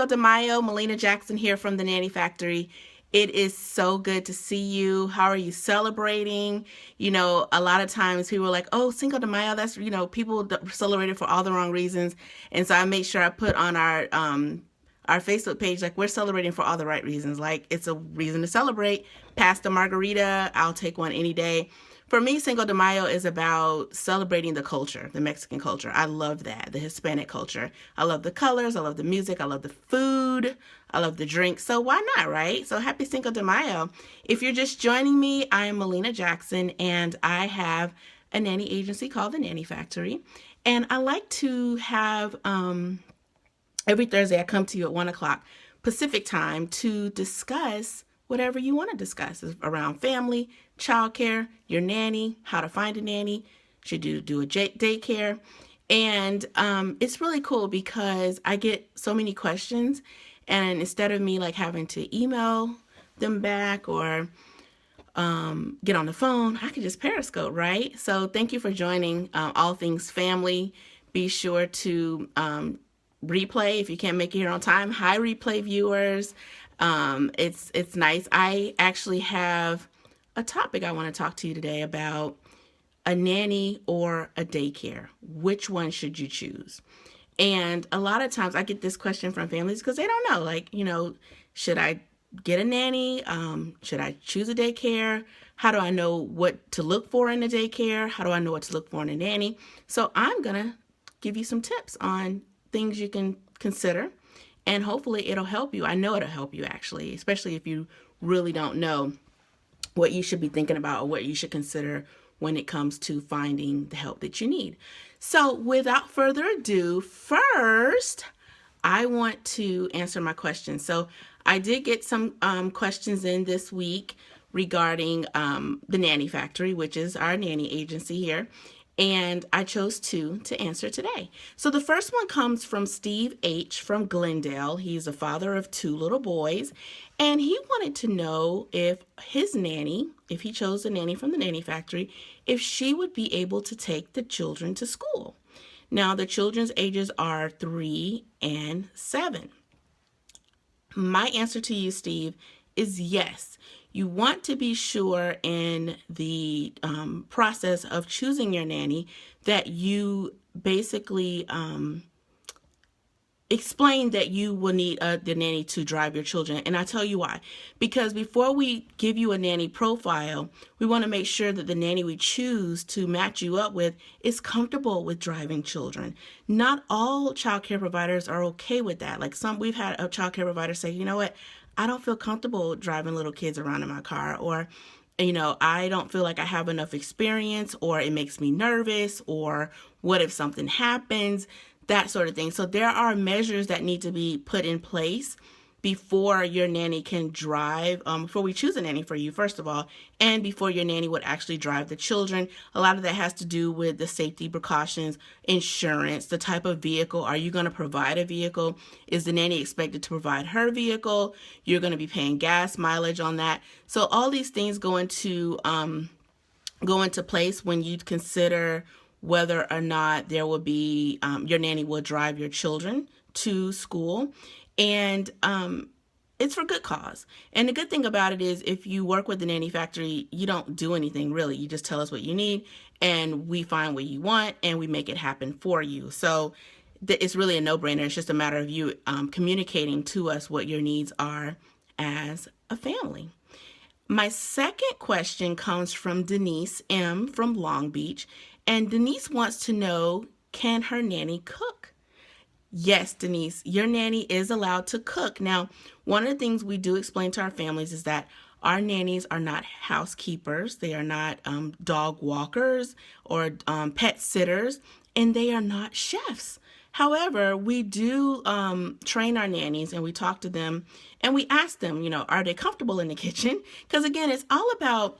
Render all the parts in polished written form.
de Mayo, Melina Jackson here from the Nanny Factory. It is so good to see you. How are you celebrating? A lot of times people are like, oh, Cinco de Mayo, that's, people celebrate it for all the wrong reasons. And so I make sure I put on our Facebook page, like, we're celebrating for all the right reasons. Like, it's a reason to celebrate. Pass the margarita, I'll take one any day. For me, Cinco de Mayo is about celebrating the culture, the Mexican culture. I love that, the Hispanic culture. I love the colors, I love the music, I love the food, I love the drinks. So why not, right? So happy Cinco de Mayo. If you're just joining me, I'm Melina Jackson, and I have a nanny agency called the Nanny Factory. And I like to have, every Thursday I come to you at 1 o'clock Pacific time to discuss whatever you want to discuss around family, childcare, your nanny, how to find a nanny, should you do a daycare. And it's really cool because I get so many questions, and instead of me like having to email them back or get on the phone, I can just Periscope, right? So thank you for joining All Things Family. Be sure to replay if you can't make it here on time. Hi, replay viewers. It's nice. I actually have a topic I want to talk to you today about a nanny or a daycare. Which one should you choose? And a lot of times I get this question from families because they don't know, like, should I get a nanny? Should I choose a daycare? How do I know what to look for in a daycare? How do I know what to look for in a nanny? So I'm going to give you some tips on things you can consider, and hopefully it'll help you. I know it'll help you, actually, especially if you really don't know what you should be thinking about or what you should consider when it comes to finding the help that you need. So without further ado, first, I want to answer my questions. So I did get some questions in this week regarding the Nanny Factory, which is our nanny agency here. And I chose two to answer today. So the first one comes from Steve H. from Glendale. He's a father of 2 little boys. And he wanted to know if his nanny, if he chose a nanny from the Nanny Factory, if she would be able to take the children to school. Now, the children's ages are 3 and 7. My answer to you, Steve, is yes. You want to be sure in the process of choosing your nanny that you basically explain that you will need the nanny to drive your children. And I'll tell you why. Because before we give you a nanny profile, we want to make sure that the nanny we choose to match you up with is comfortable with driving children. Not all child care providers are okay with that. Like we've had a child care provider say, you know what, I don't feel comfortable driving little kids around in my car, or, I don't feel like I have enough experience, or it makes me nervous, or what if something happens, that sort of thing. So there are measures that need to be put in place before your nanny can drive, before we choose a nanny for you, first of all, and before your nanny would actually drive the children. A lot of that has to do with the safety precautions, insurance, the type of vehicle. Are you going to provide a vehicle? Is the nanny expected to provide her vehicle? You're going to be paying gas mileage on that. So all these things go into place when you consider whether or not there will be, your nanny will drive your children to school. And it's for good cause. And the good thing about it is if you work with the Nanny Factory, you don't do anything really. You just tell us what you need, and we find what you want, and we make it happen for you. So it's really a no-brainer. It's just a matter of you communicating to us what your needs are as a family. My second question comes from Denise M. from Long Beach. And Denise wants to know, can her nanny cook? Yes, Denise, your nanny is allowed to cook. Now, one of the things we do explain to our families is that our nannies are not housekeepers. They are not dog walkers or pet sitters, and they are not chefs. However, we do train our nannies, and we talk to them, and we ask them, are they comfortable in the kitchen? Because again, it's all about,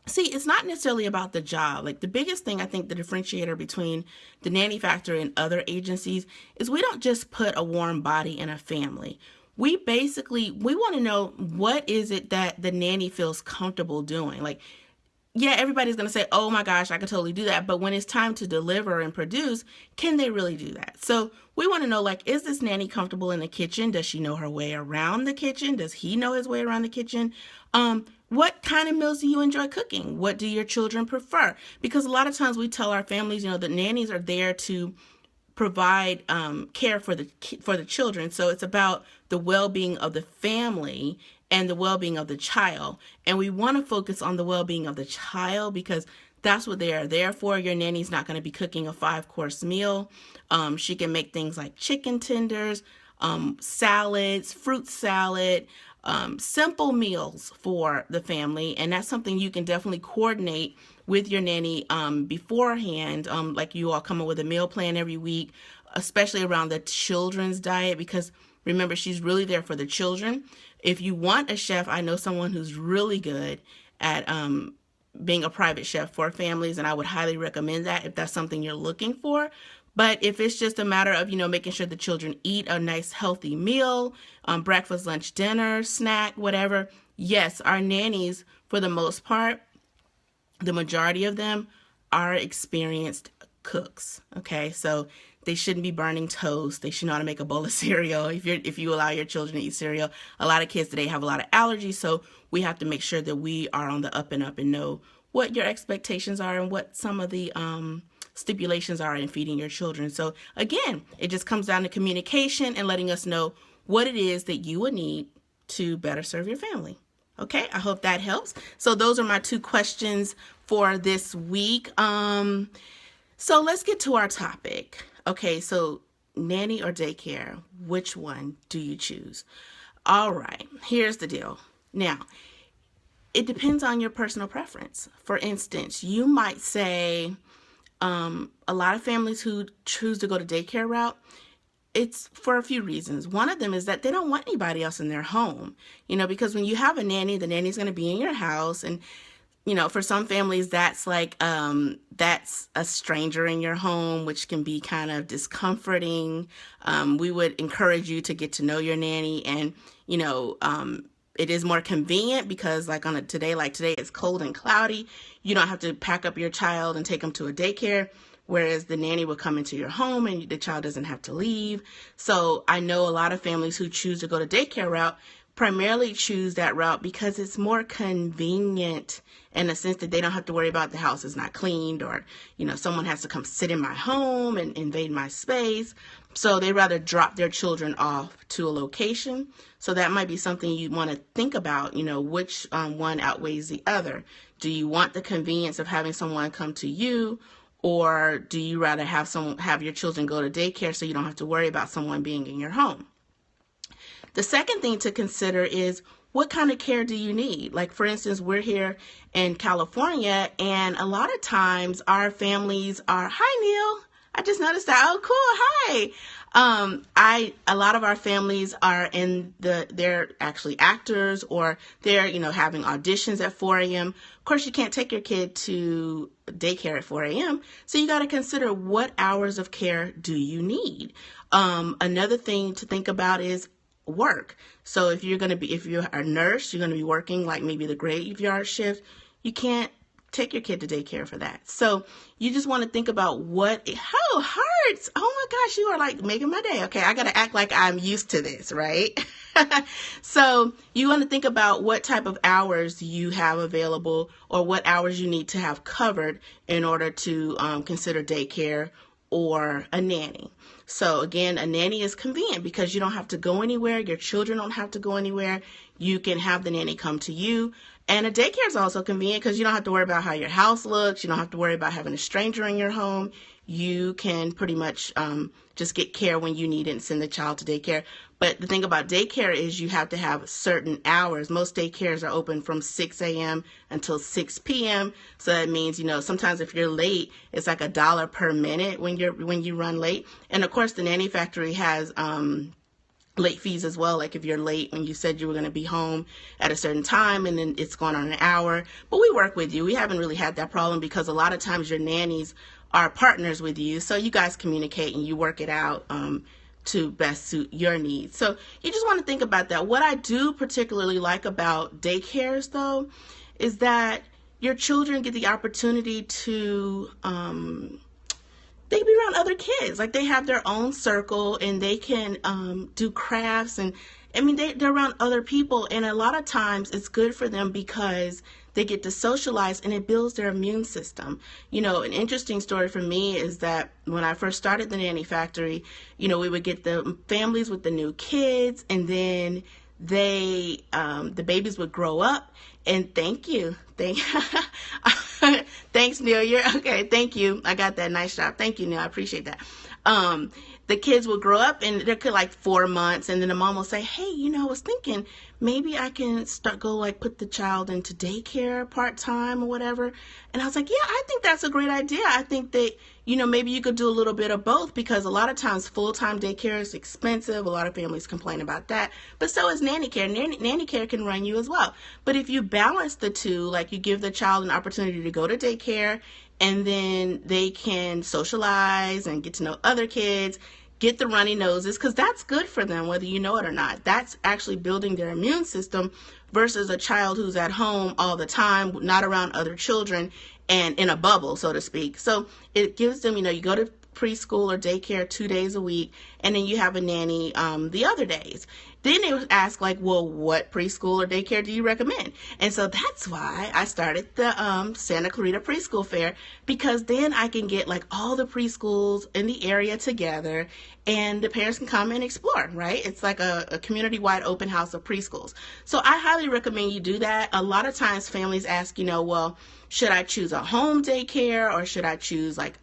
it's not necessarily about the job. Like the biggest thing, I think the differentiator between the Nanny Factory and other agencies is we don't just put a warm body in a family. We want to know, what is it that the nanny feels comfortable doing? Like, yeah, everybody's going to say, oh my gosh, I could totally do that. But when it's time to deliver and produce, can they really do that? So we want to know, like, is this nanny comfortable in the kitchen? Does she know her way around the kitchen? Does he know his way around the kitchen? What kind of meals do you enjoy cooking? What do your children prefer? Because a lot of times we tell our families, the nannies are there to provide care for the children. So it's about the well-being of the family and the well-being of the child. And we want to focus on the well-being of the child because that's what they are there for. Your nanny's not going to be cooking a 5-course meal. She can make things like chicken tenders, salads, fruit salad, simple meals for the family. And that's something you can definitely coordinate with your nanny beforehand. Like you all come up with a meal plan every week, especially around the children's diet, because remember, she's really there for the children. If you want a chef, I know someone who's really good at being a private chef for families, and I would highly recommend that if that's something you're looking for. But if it's just a matter of, making sure the children eat a nice healthy meal, breakfast, lunch, dinner, snack, whatever, yes, our nannies, for the most part, the majority of them are experienced cooks. Okay, so they shouldn't be burning toast. They should know how to make a bowl of cereal. If you allow your children to eat cereal, a lot of kids today have a lot of allergies, so we have to make sure that we are on the up and up and know what your expectations are and what some of the stipulations are in feeding your children. So again, it just comes down to communication and letting us know what it is that you would need to better serve your family. Okay, I hope that helps. So those are my 2 questions for this week. So let's get to our topic. Okay, so nanny or daycare, which one do you choose? All right, here's the deal. Now, it depends on your personal preference. For instance, you might say a lot of families who choose to go to daycare route, it's for a few reasons. One of them is that they don't want anybody else in their home, because when you have a nanny, the nanny's going to be in your house. And, for some families, that's like, that's a stranger in your home, which can be kind of discomforting. We would encourage you to get to know your nanny. And, it is more convenient because like today it's cold and cloudy. You don't have to pack up your child and take them to a daycare. Whereas the nanny will come into your home and the child doesn't have to leave. So I know a lot of families who choose to go to daycare route primarily choose that route because it's more convenient in the sense that they don't have to worry about the house is not cleaned or, someone has to come sit in my home and invade my space. So they rather drop their children off to a location. So that might be something you want to think about, which one outweighs the other. Do you want the convenience of having someone come to you? Or do you rather have your children go to daycare so you don't have to worry about someone being in your home? The second thing to consider is what kind of care do you need? Like, for instance, we're here in California, and a lot of times our families are, hi, Neil. I just noticed that. Oh, cool. Hi. A lot of our families are they're actually actors or they're, having auditions at 4 a.m. Of course, you can't take your kid to daycare at 4 a.m. So you got to consider what hours of care do you need? Another thing to think about is work. So if you're a nurse, you're going to be working like maybe the graveyard shift. You can't take your kid to daycare for that. So you just want to think about hearts. Oh my gosh, you are like making my day. Okay, I got to act like I'm used to this, right? So you want to think about what type of hours you have available or what hours you need to have covered in order to consider daycare or a nanny. So again, a nanny is convenient because you don't have to go anywhere. Your children don't have to go anywhere. You can have the nanny come to you. And a daycare is also convenient because you don't have to worry about how your house looks. You don't have to worry about having a stranger in your home. You can pretty much just get care when you need it and send the child to daycare. But the thing about daycare is you have to have certain hours. Most daycares are open from 6 a.m. until 6 p.m. So that means, sometimes if you're late, it's like $1 per minute when you run late. And of course, the Nanny Factory has late fees as well. Like if you're late when you said you were going to be home at a certain time and then it's gone on an hour. But we work with you. We haven't really had that problem because a lot of times your nannies are partners with you. So you guys communicate and you work it out to best suit your needs. So you just want to think about that. What I do particularly like about daycares though is that your children get the opportunity to they can be around other kids. Like, they have their own circle, and they can do crafts, and I mean, they're around other people, and a lot of times it's good for them because they get to socialize, and it builds their immune system. You know, an interesting story for me is that when I first started the Nanny Factory, you know, we would get the families with the new kids, and then the babies would grow up. And thank you. Thanks, Neil. Okay. Thank you. I got that. Nice job. Thank you, Neil. I appreciate that. The kids will grow up, and they're like 4 months, and then the mom will say, hey, you know, I was thinking maybe I can put the child into daycare part-time or whatever. And I was like, yeah, I think that's a great idea. I think that, you know, maybe you could do a little bit of both, because a lot of times full-time daycare is expensive. A lot of families complain about that, but so is nanny care. Nanny care can run you as well. But if you balance the two, like you give the child an opportunity to go to daycare, and then they can socialize and get to know other kids, get the runny noses, because that's good for them, whether you know it or not. That's actually building their immune system versus a child who's at home all the time, not around other children, and in a bubble, so to speak. So it gives them, you know, you go to preschool or daycare 2 days a week, and then you have a nanny the other days. Then they would ask, like, well, what preschool or daycare do you recommend? And so that's why I started the Santa Clarita Preschool Fair, because then I can get like all the preschools in the area together, and the parents can come and explore, right? It's like a community-wide open house of preschools. So I highly recommend you do that. A lot of times families ask, you know, well, should I choose a home daycare, or should I choose like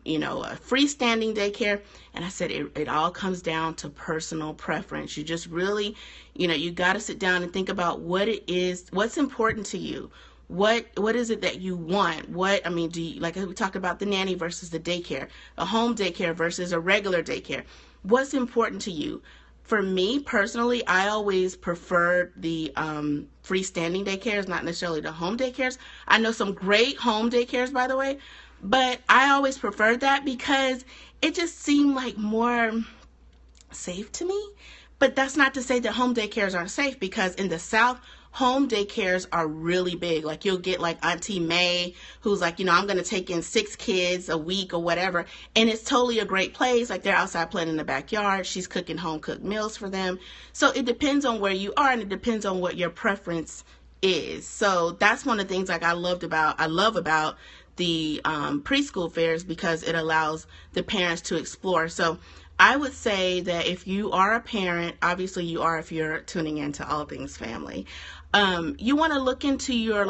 you know, a freestanding daycare? And I said, it all comes down to personal preference. You just really, you know, you got to sit down and think about what it is, what's important to you. What is it that you want? I mean, do you, like we talked about the nanny versus the daycare, a home daycare versus a regular daycare. What's important to you? For me personally, I always prefer the freestanding daycares, not necessarily the home daycares. I know some great home daycares, by the way, but I always preferred that because it just seemed like more safe to me. But that's not to say that home daycares aren't safe, because in the South, home daycares are really big. Like, you'll get like Auntie May, who's like, you know, I'm going to take in 6 kids a week or whatever. And it's totally a great place. Like, they're outside playing in the backyard. She's cooking home cooked meals for them. So it depends on where you are, and it depends on what your preference is. So that's one of the things like I love about the preschool fairs, because it allows the parents to explore. So I would say that if you are a parent, obviously you are if you're tuning into All Things Family, you want to look into your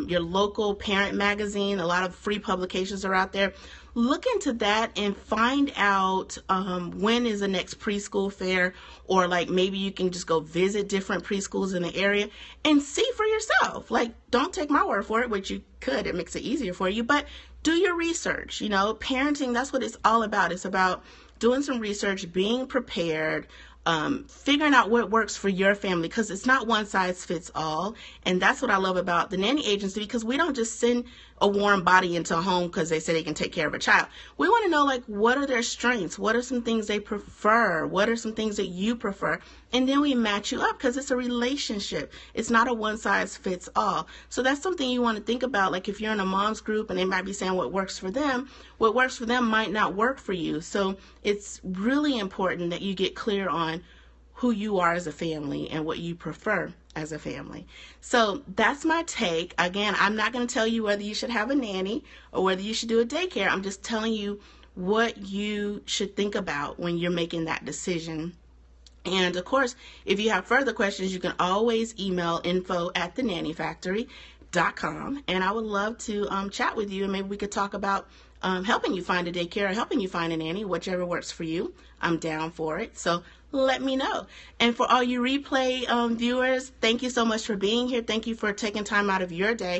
your local parent magazine. A lot of free publications are out there. Look into that and find out when is the next preschool fair, or like maybe you can just go visit different preschools in the area and see for yourself. Like, don't take my word for it, which you could. It makes it easier for you, but do your research. You know, parenting, that's what it's all about. It's about doing some research, being prepared, figuring out what works for your family, because it's not one size fits all. And that's what I love about the nanny agency, because we don't just send a warm body into a home because they say they can take care of a child. We want to know, like, what are their strengths? What are some things they prefer? What are some things that you prefer? And then we match you up, because it's a relationship. It's not a one size fits all. So that's something you want to think about. Like, if you're in a mom's group and they might be saying what works for them might not work for you. So it's really important that you get clear on who you are as a family and what you prefer as a family. So that's my take. Again, I'm not going to tell you whether you should have a nanny or whether you should do a daycare. I'm just telling you what you should think about when you're making that decision. And of course, if you have further questions, you can always email info@thenannyfactory.com, and I would love to chat with you, and maybe we could talk about helping you find a daycare or helping you find a nanny, whichever works for you. I'm down for it. So let me know. And for all you replay viewers, thank you so much for being here. Thank you for taking time out of your day